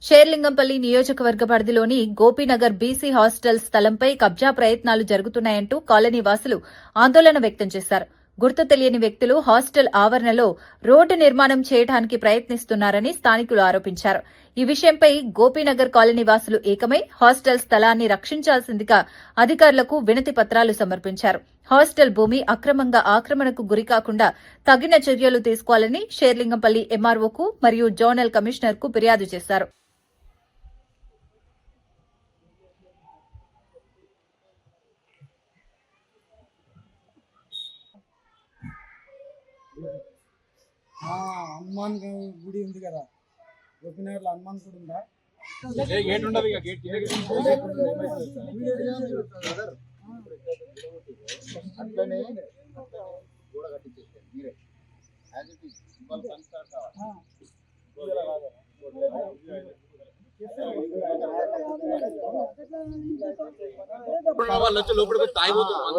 షేర్లింగంపల్లి నియోజకవర్గ పరిధిలోని Gopinagar BC hostel స్థలంపై కబ్జా ప్రయత్నాలు జరుగుతున్నాయంటూ కాలనీ వాసులు ఆందోళన వ్యక్తం చేశారు. గుర్తు తెలియని వ్యక్తులు హాస్టల్ ఆవరణలో రోడ్డు నిర్మాణం చేయడానికి ప్రయత్నిస్తున్నారని స్థానికులు ఆరోపించారు. ఈ విషయంపై గోపీనగర్ కాలనీ వాసులు ఏకమై హాస్టల్ స్థలాన్ని రక్షించాల్సిందిగా అధికారులకు వినతి పత్రాలు సమర్పించారు. హాస్టల్ భూమి అక్రమంగా ఆక్రమణకు గురికాకుండా తగిన చర్యలు తీసుకోవాలని షేర్లింగంపల్లి ఎంఆర్ఓకు మరియు జోనల్ కమిషనర్కు ఫిర్యాదు చేశారు. హనుమాన్ గుడి ఉంది కదా, గోపినగర్లో హనుమాన్ గుడి ఉందా? అట్లనే గోడ కట్టించేసారు మీరే. లోపలికి తాగిపోతుంది.